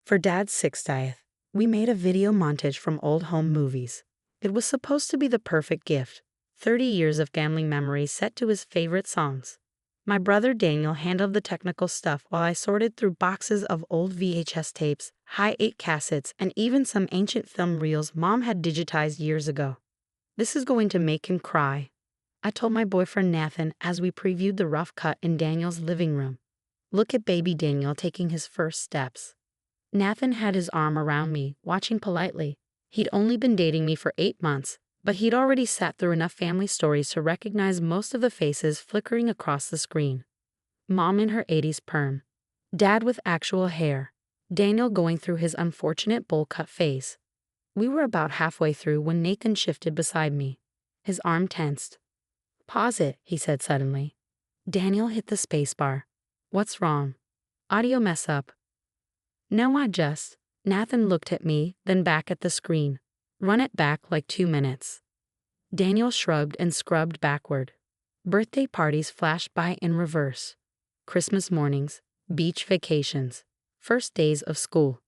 For Dad's 60th, we made a video montage from old home movies. It was supposed to be the perfect gift, 30 years of gambling memories set to his favorite songs. My brother Daniel handled the technical stuff while I sorted through boxes of old VHS tapes, high-8 cassettes, and even some ancient film reels Mom had digitized years ago. This is going to make him cry, I told my boyfriend Nathan as we previewed the rough cut in Daniel's living room. Look at baby Daniel taking his first steps. Nathan had his arm around me, watching politely. He'd only been dating me for 8 months, but he'd already sat through enough family stories to recognize most of the faces flickering across the screen. Mom in her 80s perm. Dad with actual hair. Daniel going through his unfortunate bowl cut phase. We were about halfway through when Nathan shifted beside me. His arm tensed. "Pause it," he said suddenly. Daniel hit the spacebar. "What's wrong?" "Audio mess up." "No, I just..." Nathan looked at me, then back at the screen. "Run it back like 2 minutes." Daniel shrugged and scrubbed backward. Birthday parties flashed by in reverse. Christmas mornings, beach vacations, first days of school.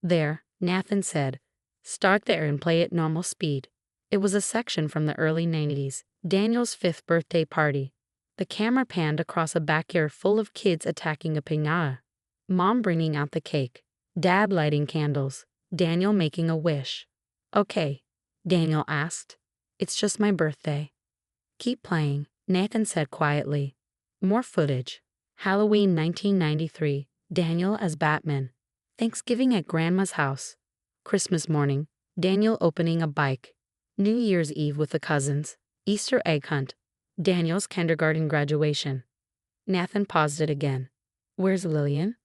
"There," Nathan said. "Start there and play at normal speed." It was a section from the early 90s, Daniel's 5th birthday party. The camera panned across a backyard full of kids attacking a piñata. Mom bringing out the cake. Dad lighting candles. Daniel making a wish. "Okay," Daniel asked. "It's just my birthday." "Keep playing," Nathan said quietly. More footage. Halloween 1993, Daniel as Batman. Thanksgiving at Grandma's house. Christmas morning, Daniel opening a bike. New Year's Eve with the cousins. Easter egg hunt. Daniel's kindergarten graduation. Nathan paused it again. "Where's Lillian?"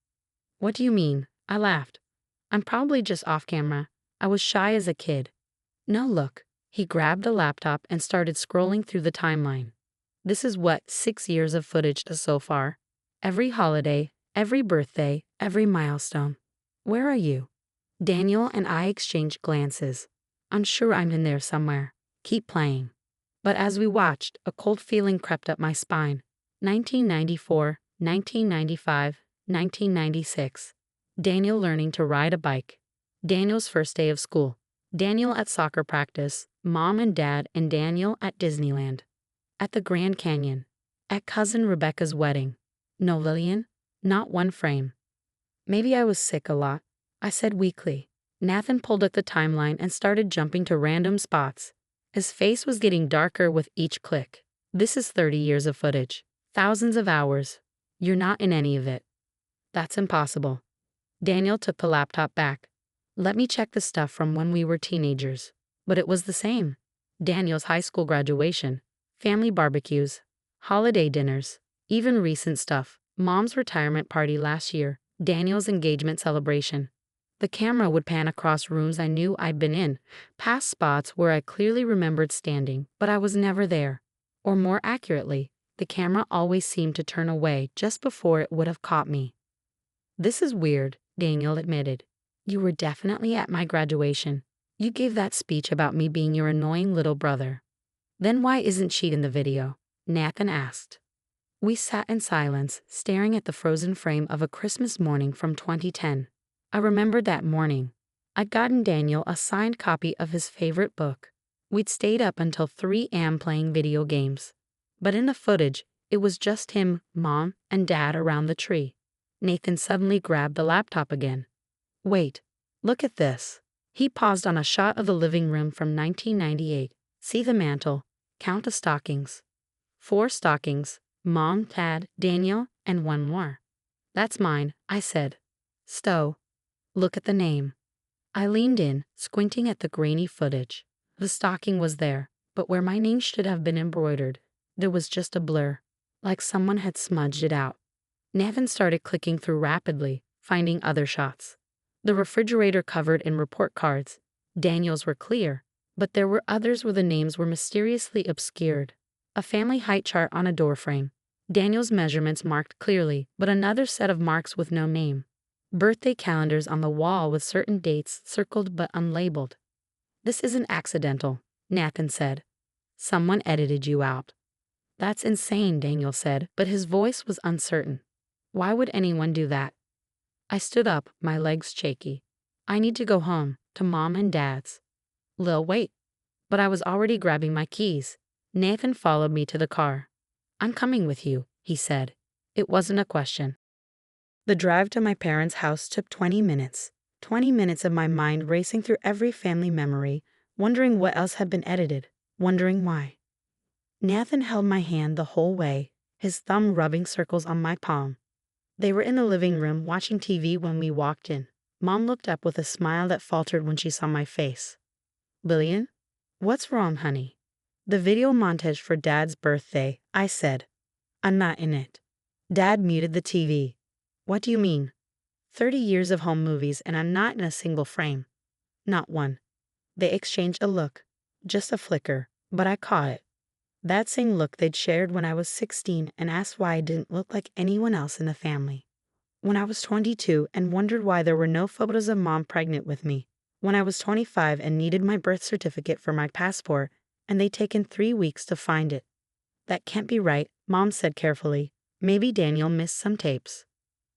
"What do you mean?" I laughed. "I'm probably just off camera. I was shy as a kid." "No, look." He grabbed a laptop and started scrolling through the timeline. This is what, 6 years of footage so far. Every holiday, every birthday, every milestone. "Where are you?" Daniel and I exchanged glances. "I'm sure I'm in there somewhere." "Keep playing." But as we watched, a cold feeling crept up my spine. 1994, 1995, 1996. Daniel learning to ride a bike. Daniel's first day of school. Daniel at soccer practice. Mom and Dad and Daniel at Disneyland. At the Grand Canyon. At Cousin Rebecca's wedding. No Lillian? Not one frame. "Maybe I was sick a lot," I said weakly. Nathan pulled up the timeline and started jumping to random spots. His face was getting darker with each click. "This is 30 years of footage. Thousands of hours. You're not in any of it." "That's impossible." Daniel took the laptop back. "Let me check the stuff from when we were teenagers." But it was the same. Daniel's high school graduation, family barbecues, holiday dinners, even recent stuff. Mom's retirement party last year, Daniel's engagement celebration. The camera would pan across rooms I knew I'd been in, past spots where I clearly remembered standing, but I was never there. Or more accurately, the camera always seemed to turn away just before it would have caught me. "This is weird," Daniel admitted. "You were definitely at my graduation. You gave that speech about me being your annoying little brother." "Then why isn't she in the video?" Nathan asked. We sat in silence, staring at the frozen frame of a Christmas morning from 2010. I remembered that morning. I'd gotten Daniel a signed copy of his favorite book. We'd stayed up until 3 a.m. playing video games. But in the footage, it was just him, Mom, and Dad around the tree. Nathan suddenly grabbed the laptop again. "Wait, look at this." He paused on a shot of the living room from 1998. "See the mantle. Count the stockings." 4 stockings, Mom, Dad, Daniel, and 1 more. "That's mine," I said. "Stowe." "Look at the name." I leaned in, squinting at the grainy footage. The stocking was there, but where my name should have been embroidered, there was just a blur, like someone had smudged it out. Nathan started clicking through rapidly, finding other shots. The refrigerator covered in report cards. Daniel's were clear, but there were others where the names were mysteriously obscured. A family height chart on a doorframe. Daniel's measurements marked clearly, but another set of marks with no name. Birthday calendars on the wall with certain dates circled but unlabeled. "This isn't accidental," Nathan said. "Someone edited you out." "That's insane," Daniel said, but his voice was uncertain. "Why would anyone do that?" I stood up, my legs shaky. I need to go home, to Mom and Dad's. Lil, wait. But I was already grabbing my keys. Nathan followed me to the car. I'm coming with you, he said. It wasn't a question. The drive to my parents' house took 20 minutes. 20 minutes of my mind racing through every family memory, wondering what else had been edited, wondering why. Nathan held my hand the whole way, his thumb rubbing circles on my palm. They were in the living room watching TV when we walked in. Mom looked up with a smile that faltered when she saw my face. Lillian? What's wrong, honey? The video montage for Dad's birthday, I said. I'm not in it. Dad muted the TV. What do you mean? 30 years of home movies and I'm not in a single frame. Not one. They exchanged a look. Just a flicker, but I caught it. That same look they'd shared when I was 16 and asked why I didn't look like anyone else in the family. When I was 22 and wondered why there were no photos of Mom pregnant with me. When I was 25 and needed my birth certificate for my passport and they'd taken 3 weeks to find it. That can't be right, Mom said carefully. Maybe Daniel missed some tapes.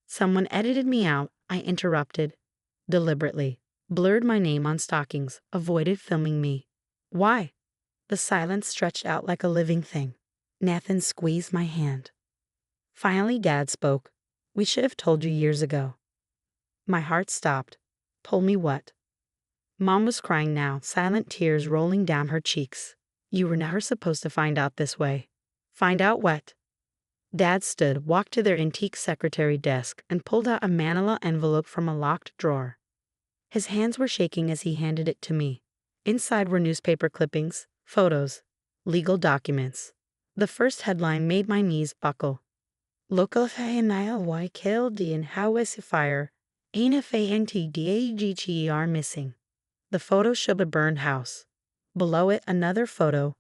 Someone edited me out, I interrupted. Deliberately. Blurred my name on stockings, avoided filming me. Why? The silence stretched out like a living thing. Nathan squeezed my hand. Finally, Dad spoke. We should have told you years ago. My heart stopped. Told me what? Mom was crying now, silent tears rolling down her cheeks. You were never supposed to find out this way. Find out what? Dad stood, walked to their antique secretary desk, and pulled out a manila envelope from a locked drawer. His hands were shaking as he handed it to me. Inside were newspaper clippings, photos, legal documents. The first headline made my knees buckle. Local Fahinaya Y killed in Hawes fire. Ain't FANTDAGGER missing. The photo showed a burned house. Below it, another photo.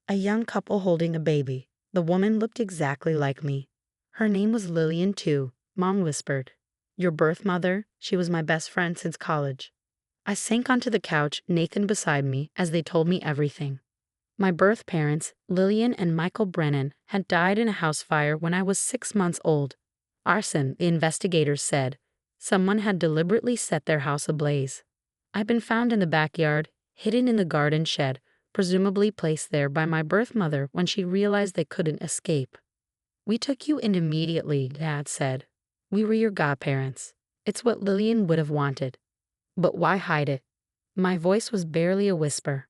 A young couple holding a baby. The woman looked exactly like me. Her name was Lillian too, Mom whispered. Your birth mother? She was my best friend since college. I sank onto the couch, Nathan beside me, as they told me everything. My birth parents, Lillian and Michael Brennan, had died in a house fire when I was 6 months old. Arson, the investigators said. Someone had deliberately set their house ablaze. I'd been found in the backyard, hidden in the garden shed, presumably placed there by my birth mother when she realized they couldn't escape. We took you in immediately, Dad said. We were your godparents. It's what Lillian would have wanted. But why hide it? My voice was barely a whisper.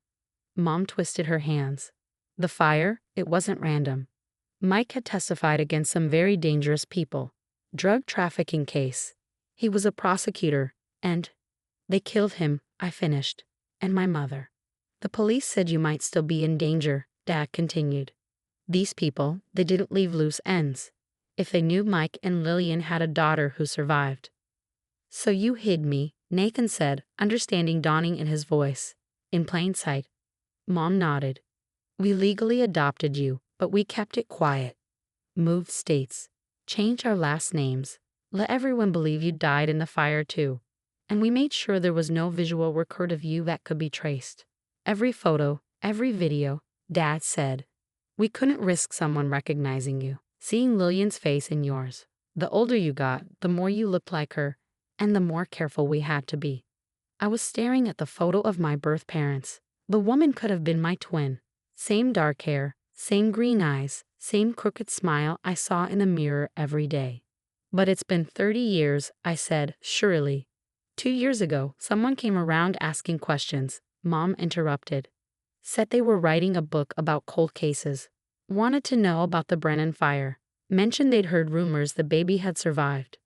Mom twisted her hands. The fire, it wasn't random. Mike had testified against some very dangerous people. Drug trafficking case. He was a prosecutor, and they killed him, I finished. And my mother. The police said you might still be in danger, Dad continued. These people, they didn't leave loose ends. If they knew Mike and Lillian had a daughter who survived. So you hid me, Nathan said, understanding dawning in his voice. In plain sight. Mom nodded. We legally adopted you, but we kept it quiet. Moved states. Changed our last names. Let everyone believe you died in the fire too. And we made sure there was no visual record of you that could be traced. Every photo, every video, Dad said. We couldn't risk someone recognizing you, seeing Lillian's face in yours. The older you got, the more you looked like her, and the more careful we had to be. I was staring at the photo of my birth parents. The woman could have been my twin. Same dark hair, same green eyes, same crooked smile I saw in the mirror every day. But it's been 30 years, I said, surely. 2 years ago, someone came around asking questions. Mom interrupted. Said they were writing a book about cold cases. Wanted to know about the Brennan fire. Mentioned they'd heard rumors the baby had survived.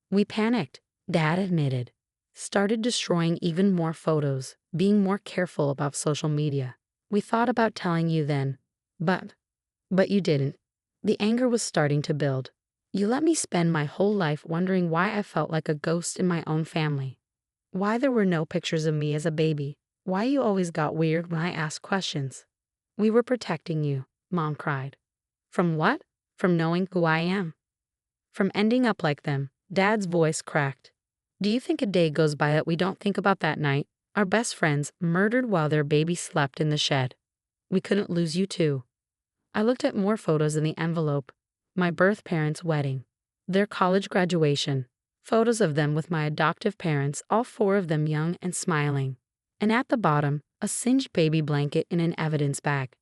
We panicked, Dad admitted. Started destroying even more photos, being more careful about social media. We thought about telling you then, but you didn't. The anger was starting to build. You let me spend my whole life wondering why I felt like a ghost in my own family. Why there were no pictures of me as a baby. Why you always got weird when I asked questions. We were protecting you, Mom cried. From what? From knowing who I am. From ending up like them, Dad's voice cracked. Do you think a day goes by that we don't think about that night? Our best friends murdered while their baby slept in the shed. We couldn't lose you too. I looked at more photos in the envelope. My birth parents' wedding. Their college graduation. Photos of them with my adoptive parents, all four of them young and smiling. And at the bottom, a singed baby blanket in an evidence bag.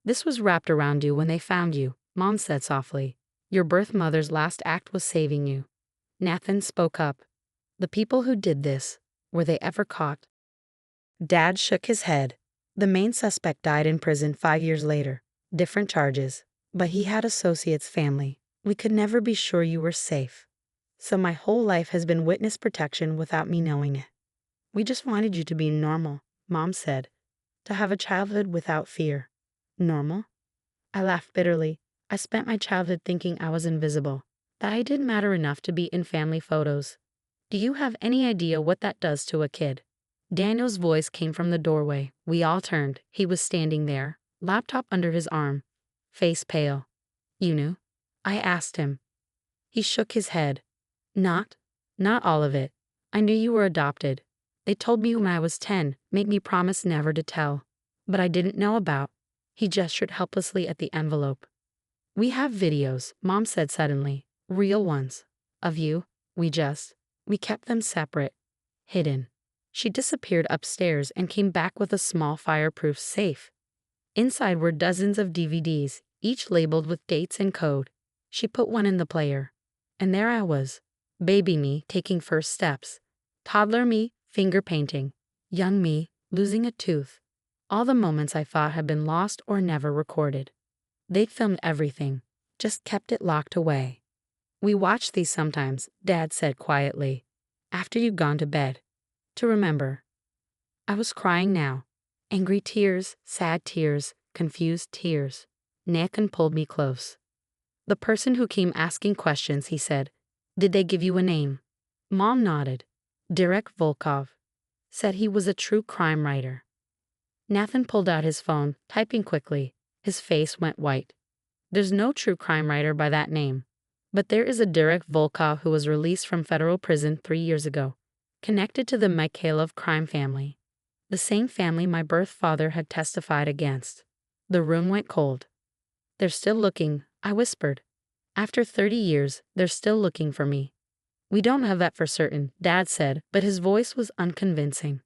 This was wrapped around you when they found you, Mom said softly. Your birth mother's last act was saving you. Nathan spoke up. The people who did this, were they ever caught? Dad shook his head. The main suspect died in prison 5 years later. Different charges. But he had associates, family. We could never be sure you were safe. So my whole life has been witness protection without me knowing it. We just wanted you to be normal, Mom said. To have a childhood without fear. Normal? I laughed bitterly. I spent my childhood thinking I was invisible, that I didn't matter enough to be in family photos. Do you have any idea what that does to a kid? Daniel's voice came from the doorway. We all turned. He was standing there, laptop under his arm, face pale. You knew? I asked him. He shook his head. Not all of it. I knew you were adopted. They told me when I was 10, made me promise never to tell. But I didn't know about. He gestured helplessly at the envelope. We have videos, Mom said suddenly. Real ones. Of you. We kept them separate. Hidden. She disappeared upstairs and came back with a small fireproof safe. Inside were dozens of DVDs, each labeled with dates and code. She put one in the player. And there I was. Baby me taking first steps. Toddler me finger painting. Young me losing a tooth. All the moments I thought had been lost or never recorded. They'd filmed everything, just kept it locked away. We watched these sometimes, Dad said quietly, after you'd gone to bed. To remember. I was crying now. Angry tears, sad tears, confused tears. Nathan pulled me close. The person who came asking questions, he said. Did they give you a name? Mom nodded. Derek Volkov. Said he was a true crime writer. Nathan pulled out his phone, typing quickly. His face went white. There's no true crime writer by that name. But there is a Derek Volkov who was released from federal prison 3 years ago, connected to the Mikhailov crime family. The same family my birth father had testified against. The room went cold. They're still looking, I whispered. After 30 years, they're still looking for me. We don't know that for certain, Dad said, but his voice was unconvincing.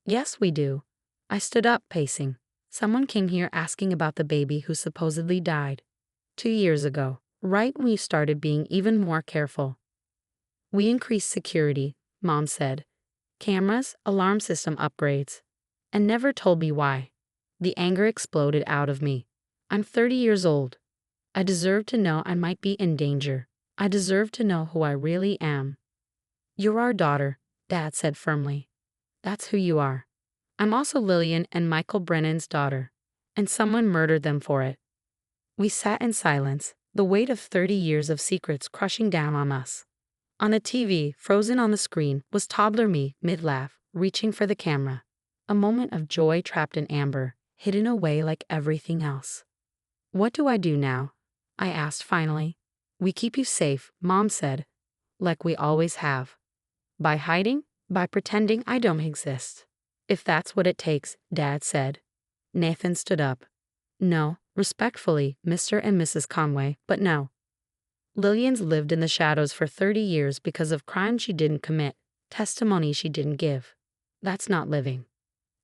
Yes, we do. I stood up, pacing. Someone came here asking about the baby who supposedly died 2 years ago, right when we started being even more careful. We increased security, Mom said. Cameras, alarm system upgrades. And never told me why. The anger exploded out of me. I'm 30 years old. I deserve to know I might be in danger. I deserve to know who I really am. You're our daughter, Dad said firmly. That's who you are. I'm also Lillian and Michael Brennan's daughter. And someone murdered them for it. We sat in silence, the weight of 30 years of secrets crushing down on us. On the TV, frozen on the screen, was toddler me, mid-laugh, reaching for the camera. A moment of joy trapped in amber, hidden away like everything else. What do I do now? I asked finally. We keep you safe, Mom said. Like we always have. By hiding? By pretending I don't exist. If that's what it takes, Dad said. Nathan stood up. No, respectfully, Mr. and Mrs. Conway, but no. Lillian's lived in the shadows for 30 years because of crimes she didn't commit, testimony she didn't give. That's not living.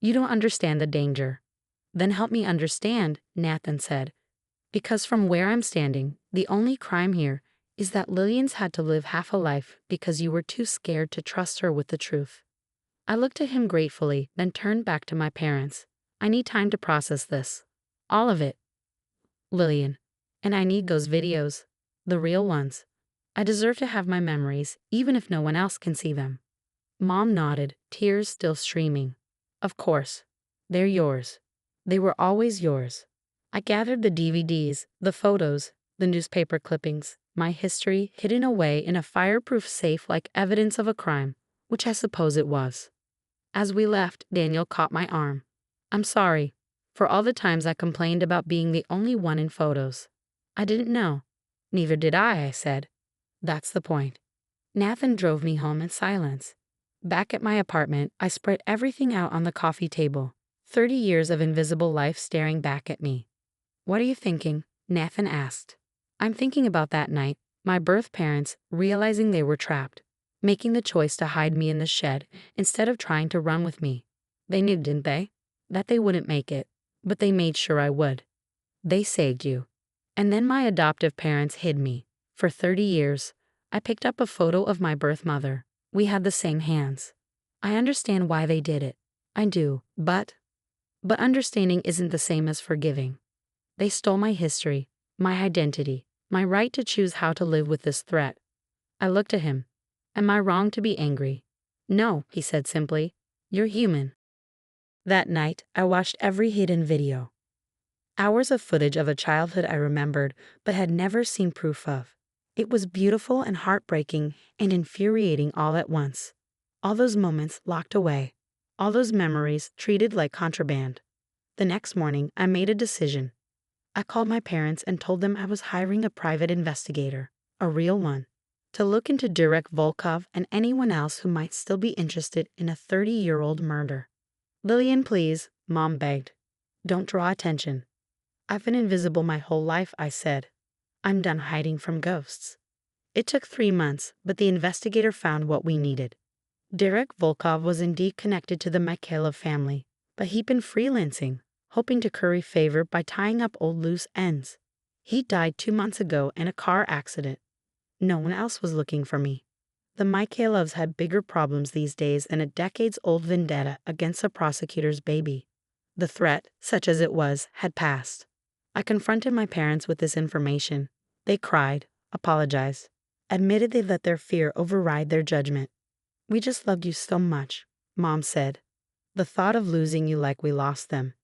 You don't understand the danger. Then help me understand, Nathan said. Because from where I'm standing, the only crime here is that Lillian's had to live half a life because you were too scared to trust her with the truth. I looked at him gratefully, then turned back to my parents. I need time to process this. All of it. Lillian. And I need those videos. The real ones. I deserve to have my memories, even if no one else can see them. Mom nodded, tears still streaming. Of course. They're yours. They were always yours. I gathered the DVDs, the photos, the newspaper clippings, my history hidden away in a fireproof safe like evidence of a crime, which I suppose it was. As we left, Daniel caught my arm. I'm sorry for all the times I complained about being the only one in photos. I didn't know. Neither did I said. That's the point. Nathan drove me home in silence. Back at my apartment, I spread everything out on the coffee table. 30 years of invisible life staring back at me. What are you thinking? Nathan asked. I'm thinking about that night, my birth parents realizing they were trapped. making the choice to hide me in the shed instead of trying to run with me. They knew, didn't they? That they wouldn't make it, but they made sure I would. They saved you. And then my adoptive parents hid me. For 30 years, I picked up a photo of my birth mother. We had the same hands. I understand why they did it. I do, but understanding isn't the same as forgiving. They stole my history, my identity, my right to choose how to live with this threat. I looked at him. Am I wrong to be angry? No, he said simply. You're human. That night, I watched every hidden video. Hours of footage of a childhood I remembered but had never seen proof of. It was beautiful and heartbreaking and infuriating all at once. All those moments locked away. All those memories treated like contraband. The next morning, I made a decision. I called my parents and told them I was hiring a private investigator, a real one, to look into Derek Volkov and anyone else who might still be interested in a 30-year-old murder. Lillian, please, Mom begged. Don't draw attention. I've been invisible my whole life, I said. I'm done hiding from ghosts. It took 3 months, but the investigator found what we needed. Derek Volkov was indeed connected to the Mikhailov family, but he'd been freelancing, hoping to curry favor by tying up old loose ends. He died 2 months ago in a car accident. No one else was looking for me. The Mikhailovs had bigger problems these days than a decades-old vendetta against a prosecutor's baby. The threat, such as it was, had passed. I confronted my parents with this information. They cried, apologized, admitted they let their fear override their judgment. We just loved you so much, Mom said. The thought of losing you like we lost them.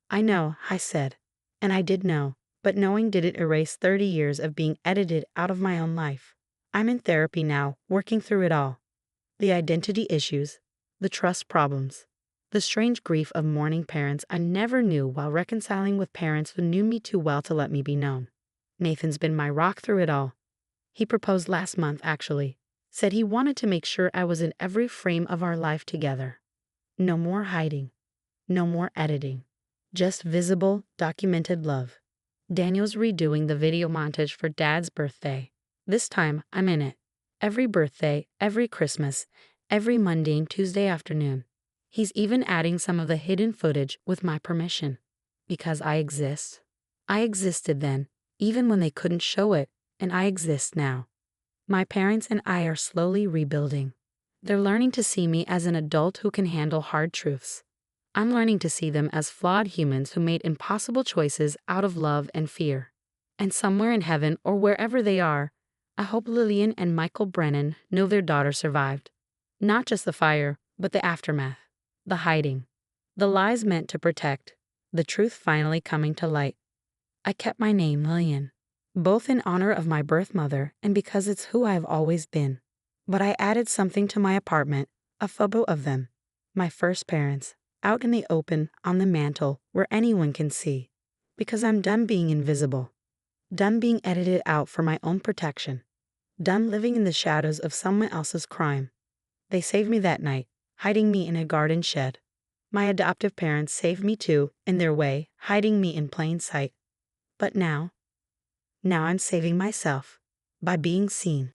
I know, I said. And I did know, but knowing didn't erase 30 years of being edited out of my own life. I'm in therapy now, working through it all. The identity issues, the trust problems, the strange grief of mourning parents I never knew while reconciling with parents who knew me too well to let me be known. Nathan's been my rock through it all. He proposed last month, actually. Said he wanted to make sure I was in every frame of our life together. No more hiding. No more editing. Just visible, documented love. Daniel's redoing the video montage for Dad's birthday. This time, I'm in it. Every birthday, every Christmas, every mundane Tuesday afternoon. He's even adding some of the hidden footage with my permission. Because I exist. I existed then, even when they couldn't show it, and I exist now. My parents and I are slowly rebuilding. They're learning to see me as an adult who can handle hard truths. I'm learning to see them as flawed humans who made impossible choices out of love and fear. And somewhere in heaven or wherever they are, I hope Lillian and Michael Brennan know their daughter survived. Not just the fire, but the aftermath. The hiding. The lies meant to protect. The truth finally coming to light. I kept my name Lillian, both in honor of my birth mother and because it's who I've always been. But I added something to my apartment, a photo of them. My first parents, out in the open, on the mantle, where anyone can see. Because I'm done being invisible. Done being edited out for my own protection. Done living in the shadows of someone else's crime. They saved me that night, hiding me in a garden shed. My adoptive parents saved me too, in their way, hiding me in plain sight. But now I'm saving myself, by being seen.